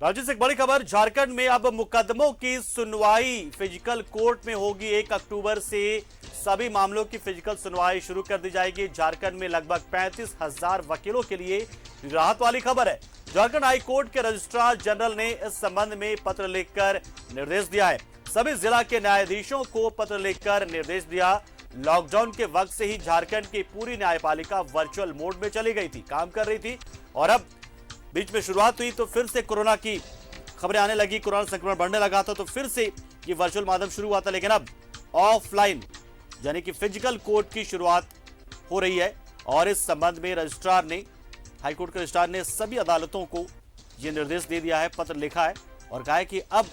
राज्य से एक बड़ी खबर, झारखंड में अब मुकदमों की सुनवाई फिजिकल कोर्ट में होगी। 1 अक्टूबर से सभी मामलों की फिजिकल सुनवाई शुरू कर दी जाएगी। झारखंड में लगभग 35,000 वकीलों के लिए राहत वाली खबर है। झारखंड हाई कोर्ट के रजिस्ट्रार जनरल ने इस संबंध में पत्र लिखकर निर्देश दिया है। सभी जिला के न्यायाधीशों को पत्र लिखकर निर्देश दिया। लॉकडाउन के वक्त से ही झारखंड की पूरी न्यायपालिका वर्चुअल मोड में चली गई थी, काम कर रही थी, और अब बीच में शुरुआत हुई तो फिर से कोरोना की खबरें आने लगी, कोरोना संक्रमण बढ़ने लगा था, तो फिर से ये वर्चुअल माध्यम शुरू हुआ था। लेकिन अब ऑफलाइन यानी कि फिजिकल कोर्ट की शुरुआत हो रही है और इस संबंध में रजिस्ट्रार ने, हाईकोर्ट के रजिस्ट्रार ने सभी अदालतों को यह निर्देश दे दिया है, पत्र लिखा है और कहा है कि अब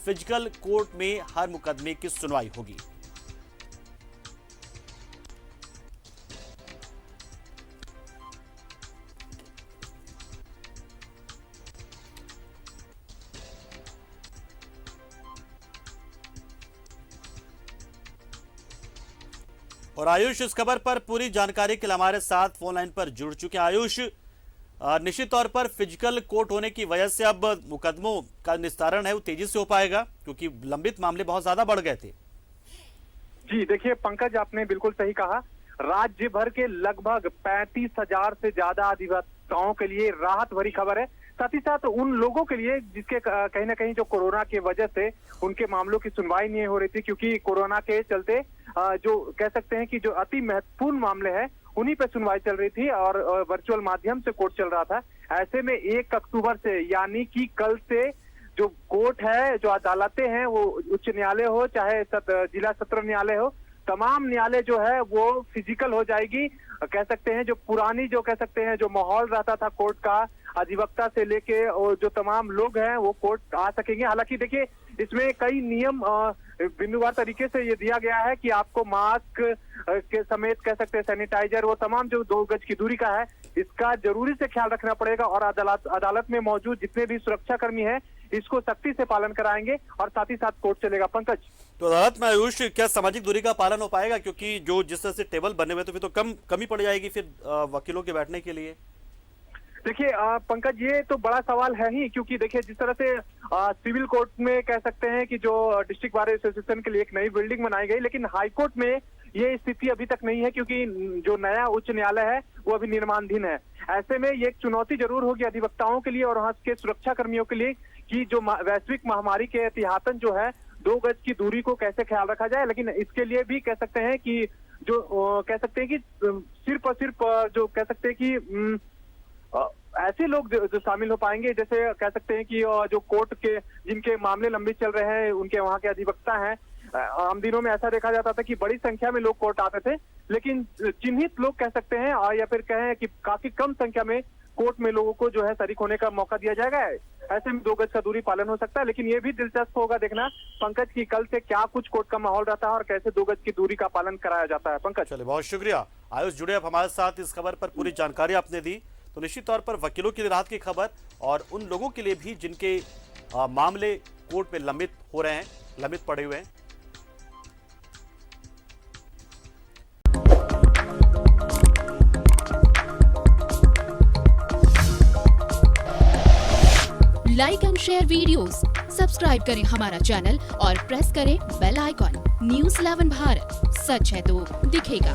फिजिकल कोर्ट में हर मुकदमे की सुनवाई होगी। और आयुष इस खबर पर पूरी जानकारी के लिए हमारे साथ फोन लाइन पर जुड़ चुके हैं। आयुष, निश्चित तौर पर फिजिकल कोर्ट होने की वजह से अब मुकदमों का निस्तारण है वो तेजी से हो पाएगा, क्योंकि लंबित मामले बहुत ज्यादा बढ़ गए थे। जी देखिए पंकज, आपने बिल्कुल सही कहा। राज्य भर के लगभग 35,000 से ज्यादा अधिवक्ताओं के लिए राहत भरी खबर है। साथ ही साथ उन लोगों के लिए जिसके कहीं ना कहीं जो कोरोना की वजह से उनके मामलों की सुनवाई नहीं हो रही थी, क्योंकि कोरोना के चलते जो कह सकते हैं कि जो अति महत्वपूर्ण मामले हैं उन्हीं पे सुनवाई चल रही थी और वर्चुअल माध्यम से कोर्ट चल रहा था। ऐसे में 1 अक्टूबर से यानी कि कल से जो कोर्ट है, जो अदालतें हैं, वो उच्च न्यायालय हो चाहे जिला सत्र न्यायालय हो, तमाम न्यायालय जो है वो फिजिकल हो जाएगी। कह सकते हैं जो पुरानी जो कह सकते हैं जो माहौल रहता था कोर्ट का, अधिवक्ता से लेके और जो तमाम लोग हैं वो कोर्ट आ सकेंगे। हालांकि देखिए इसमें कई नियम बिंदुवार तरीके से ये दिया गया है कि आपको मास्क के समेत कह सकते हैं सैनिटाइजर, वो तमाम जो 2 गज की दूरी का है, इसका जरूरी से ख्याल रखना पड़ेगा और अदालत में मौजूद जितने भी सुरक्षा कर्मी हैं इसको सख्ती से पालन कराएंगे और साथ ही साथ कोर्ट चलेगा। पंकज, तो अदालत में आयुष क्या सामाजिक दूरी का पालन हो पाएगा? क्योंकि जो जिस तरह से टेबल बने हुए तो फिर तो कमी पड़ जाएगी फिर वकीलों के बैठने के लिए। देखिए पंकज, ये तो बड़ा सवाल है ही, क्योंकि देखिए जिस तरह से सिविल कोर्ट में कह सकते हैं कि जो डिस्ट्रिक्ट बार एसोसिएशन के लिए एक नई बिल्डिंग बनाई गई, लेकिन हाई कोर्ट में ये स्थिति अभी तक नहीं है, क्योंकि जो नया उच्च न्यायालय है वो अभी निर्माणाधीन है। ऐसे में ये एक चुनौती जरूर होगी अधिवक्ताओं के लिए और वहां के सुरक्षा कर्मियों के लिए कि जो वैश्विक महामारी के एहतियातन जो है 2 गज की दूरी को कैसे ख्याल रखा जाए। लेकिन इसके लिए भी कह सकते हैं कि जो कह सकते हैं कि सिर्फ और सिर्फ जो कह सकते हैं कि ऐसे लोग जो शामिल हो पाएंगे, जैसे कह सकते हैं कि जो कोर्ट के जिनके मामले लंबित चल रहे हैं उनके वहां के अधिवक्ता हैं। आम दिनों में ऐसा देखा जाता था कि बड़ी संख्या में लोग कोर्ट आते थे, लेकिन चिन्हित लोग कह सकते हैं या फिर कहें कि काफी कम संख्या में कोर्ट में लोगों को जो है शरीक होने का मौका दिया जाएगा। ऐसे में 2 गज का दूरी पालन हो सकता है। लेकिन ये भी दिलचस्प होगा देखना पंकज की कल से क्या कुछ कोर्ट का माहौल रहता है और कैसे 2 गज की दूरी का पालन कराया जाता है। पंकज, चलिए बहुत शुक्रिया आयुष, जुड़े आप हमारे साथ, इस खबर पर पूरी जानकारी आपने दी। तो निश्चित तौर पर वकीलों के लिए राहत की खबर और उन लोगों के लिए भी जिनके मामले कोर्ट में लंबित हो रहे हैं, लंबित पड़े हुए हैं। Like and share videos, subscribe करें हमारा चैनल और प्रेस करें बेल आइकॉन। News 11 भारत, सच है तो दिखेगा।